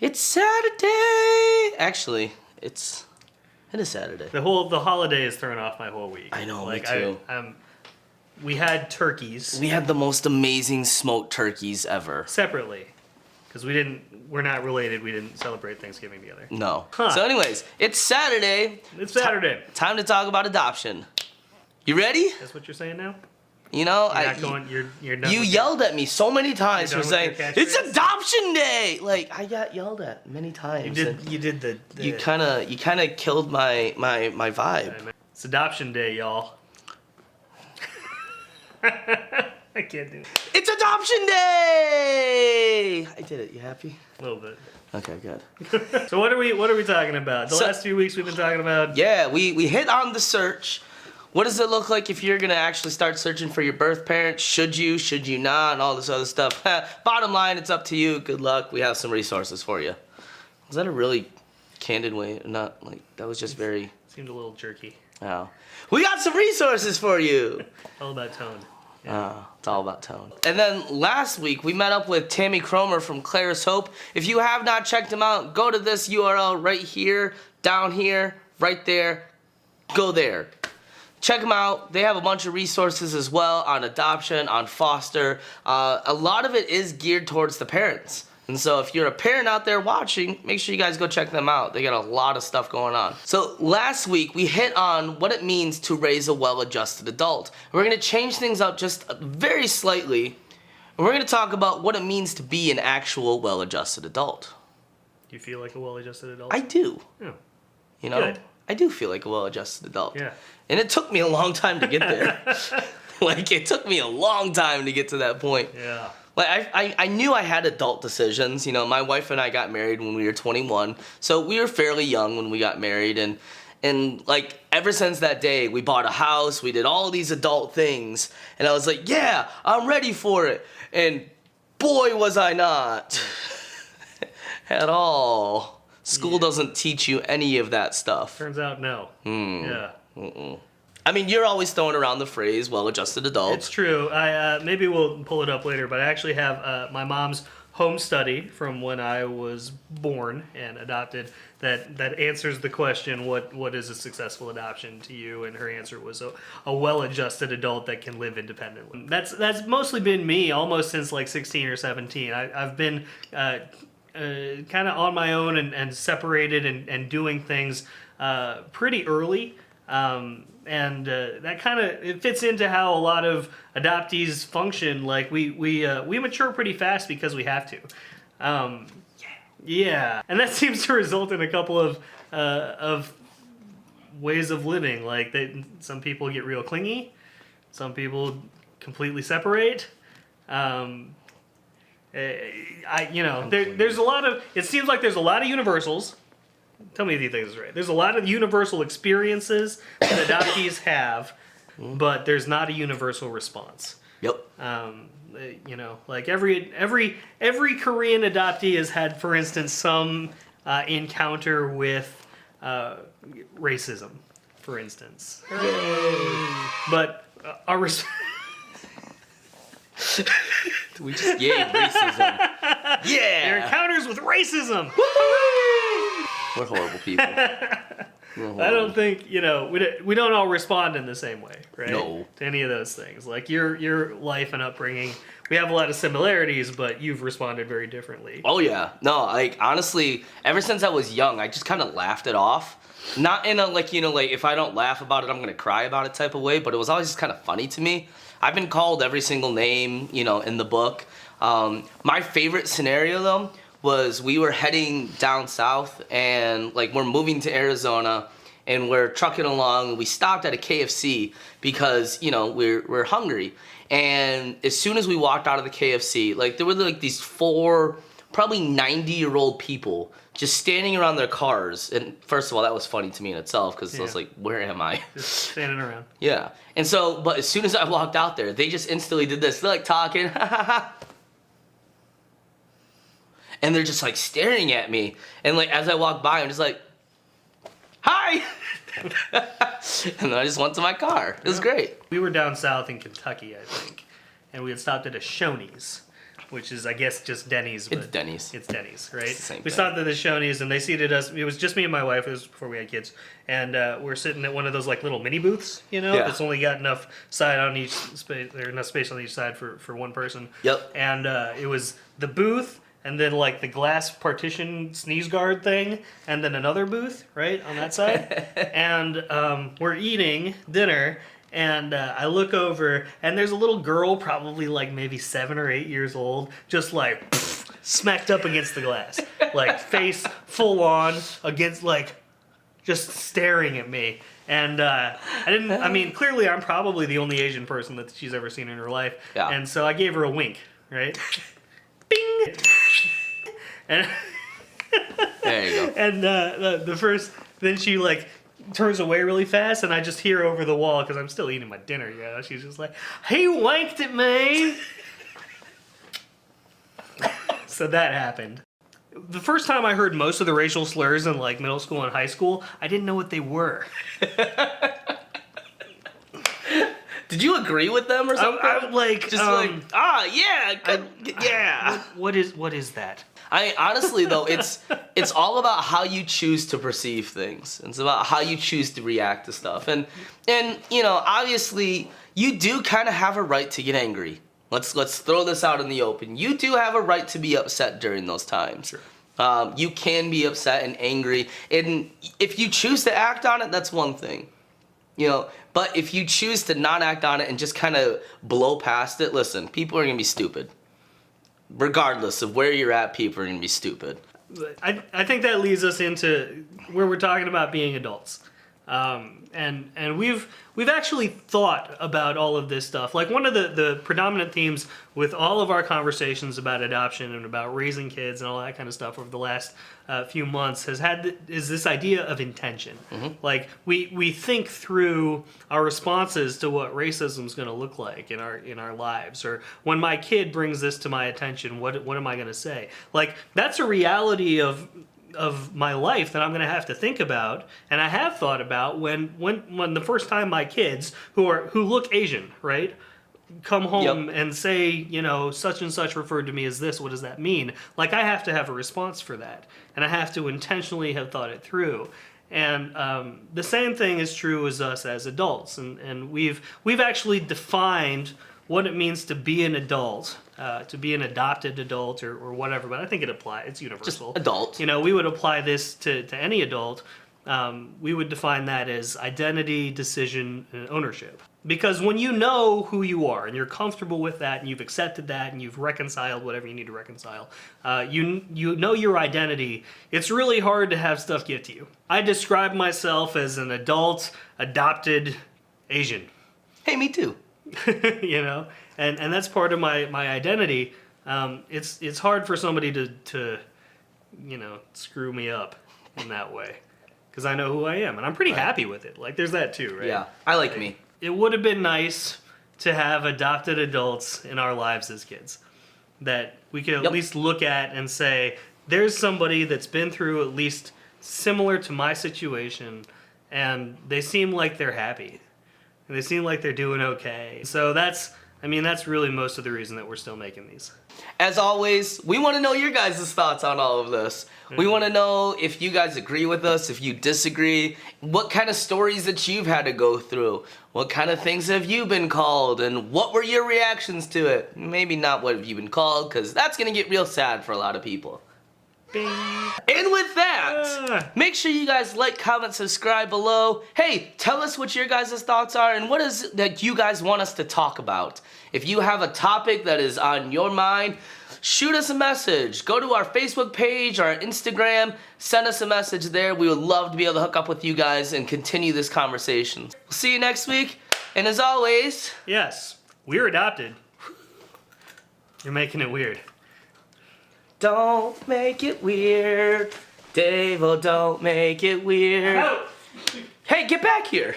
It's Saturday. Actually, it is Saturday. The holiday is throwing off my whole week. I know, me too. We had turkeys. We had the most amazing smoked turkeys ever. Separately. Because we're not related. We didn't celebrate Thanksgiving together. No. Huh. So anyways, it's Saturday. It's Saturday. Time to talk about adoption. You ready? That's what you're saying now? You know, you're done. You yelled at me so many times for saying it's catchphrase? Adoption Day. Like I got yelled at many times. You did the You kind of killed my vibe. It's Adoption Day, y'all. I can't do it. It's Adoption Day. I did it. You happy? A little bit. Okay, good. So what are we talking about? The last few weeks we've been talking about. Yeah, we hit on the search. What does it look like if you're gonna actually start searching for your birth parents? Should you not, and all this other stuff. Bottom line, it's up to you. Good luck. We have some resources for you. Was that a really candid way? Not like that was just very. Seemed a little jerky. Oh, we got some resources for you. All about tone. Yeah. It's all about tone. And then last week, we met up with Tammy Cromer from Clara's Hope. If you have not checked them out, go to this URL right here, down here, right there. Go there. Check them out. They have a bunch of resources as well on adoption, on foster. A lot of it is geared towards the parents. And so if you're a parent out there watching, make sure you guys go check them out. They got a lot of stuff going on. So last week, we hit on what it means to raise a well-adjusted adult. We're going to change things up just very slightly. And we're going to talk about what it means to be an actual well-adjusted adult. Do you feel like a well-adjusted adult? I do. Yeah. You know, Good. I do feel like a well-adjusted adult. Yeah. And it took me a long time to get there. Like, it took me a long time to get to that point. Yeah. Like, I knew I had adult decisions. You know, my wife and I got married when we were 21. So we were fairly young when we got married. And like, ever since that day, we bought a house. We did all these adult things. And I was like, yeah, I'm ready for it. And boy, was I not. At all. School doesn't teach you any of that stuff. Turns out, no. Yeah. I mean, you're always throwing around the phrase well-adjusted adult. It's true. Maybe we'll pull it up later, but I actually have my mom's home study from when I was born and adopted that answers the question, what is a successful adoption to you? And her answer was a well-adjusted adult that can live independently. That's mostly been me almost since like 16 or 17. I've been kind of on my own and separated and doing things pretty early. And that kind of it fits into how a lot of adoptees function. Like we mature pretty fast because we have to. Yeah, and that seems to result in a couple of ways of living. Like some people get real clingy, some people completely separate. There's a lot of. It seems like there's a lot of universals. Tell me if you think this is right. There's a lot of universal experiences that adoptees have, but there's not a universal response. Yep. Like every Korean adoptee has had, for instance, some encounter with racism, for instance. Yay. But our we just yay racism. Yeah. Their encounters with racism. We're horrible people. I don't think, we don't all respond in the same way, right? No. To any of those things. Like your life and upbringing, we have a lot of similarities, but you've responded very differently. Oh yeah. No, like honestly, ever since I was young, I just kind of laughed it off. Not in a like if I don't laugh about it, I'm going to cry about it type of way, but it was always just kind of funny to me. I've been called every single name, in the book. My favorite scenario though was we were heading down south and like we're moving to Arizona and we're trucking along and we stopped at a KFC because, we're hungry. And as soon as we walked out of the KFC, like there were like these 4 probably 90-year-old people just standing around their cars. And first of all, that was funny to me in itself because I was like, where am I? Just standing around. Yeah. And so, but as soon as I walked out there, they just instantly did this. They're like talking, and they're just like staring at me. And like as I walk by, I'm just like, hi! And then I just went to my car. It was great. We were down south in Kentucky, I think, and we had stopped at a Shoney's, which is, I guess, just Denny's. But It's Denny's. It's Denny's, right? It's the same we thing. stopped at the Shoney's, and they seated us. It was just me and my wife. It was before we had kids. And we're sitting at one of those, like, little mini booths, you know? Yeah. It's only got enough side on each space, or enough space on each side for one person. Yep. And it was the booth, and then, like, the glass partition sneeze guard thing, and then another booth, right, on that side. And we're eating dinner, and I look over, and there's a little girl, probably, like, maybe 7 or 8 years old, just, like, smacked up against the glass. Like, face full on against, like, just staring at me. And I mean, clearly I'm probably the only Asian person that she's ever seen in her life. Yeah. And so I gave her a wink, right? Bing! And There you go. and the first, then she like turns away really fast, and I just hear over the wall because I'm still eating my dinner. You know, she's just like, "He wanked at me." So that happened. The first time I heard most of the racial slurs in like middle school and high school, I didn't know what they were. Did you agree with them or something? I like Just yeah, good, yeah. What is that? I honestly though, it's all about how you choose to perceive things. It's about how you choose to react to stuff. And you know, obviously you do kind of have a right to get angry. Let's throw this out in the open. You do have a right to be upset during those times. Sure. You can be upset and angry, and if you choose to act on it, that's one thing. You know, but if you choose to not act on it and just kind of blow past it, listen, people are gonna be stupid. Regardless of where you're at, people are gonna be stupid. I think that leads us into where we're talking about being adults, and we've actually thought about all of this stuff. Like one of the predominant themes with all of our conversations about adoption and about raising kids and all that kind of stuff over the last few months is this idea of intention. Mm-hmm. Like we think through our responses to what racism is going to look like in our lives, or when my kid brings this to my attention, what am I going to say? Like that's a reality of my life that I'm going to have to think about, and I have thought about when the first time my kids who look Asian, right, come home and say, you know, such and such referred to me as this, what does that mean? Like I have to have a response for that, and I have to intentionally have thought it through. And the same thing is true as us as adults, and we've actually defined what it means to be an adult, to be an adopted adult or whatever, but I think it applies. It's universal. Just adult. You know, we would apply this to any adult. We would define that as identity, decision, and ownership. Because when you know who you are and you're comfortable with that and you've accepted that and you've reconciled whatever you need to reconcile, you know your identity, it's really hard to have stuff get to you. I describe myself as an adult, adopted Asian. Hey, me too. You know, and that's part of my identity. It's hard for somebody to you know, screw me up in that way, because I know who I am and I'm pretty happy with it. Like there's that too, right? Yeah, I like me. It would have been nice to have adopted adults in our lives as kids that we could at least look at and say, there's somebody that's been through at least similar to my situation, and they seem like they're happy. And they seem like they're doing okay. So that's really most of the reason that we're still making these. As always, we want to know your guys' thoughts on all of this. We want to know if you guys agree with us, if you disagree, what kind of stories that you've had to go through, what kind of things have you been called, and what were your reactions to it? Maybe not what have you been called, because that's going to get real sad for a lot of people. Bing. And with that, make sure you guys like, comment, subscribe below. Hey, tell us what your guys' thoughts are and what is it that you guys want us to talk about. If you have a topic that is on your mind, shoot us a message. Go to our Facebook page, our Instagram, send us a message there. We would love to be able to hook up with you guys and continue this conversation. We'll see you next week. And as always, yes, we're adopted. You're making it weird. don't make it weird. Dave, oh, don't make it weird. Hey, get back here.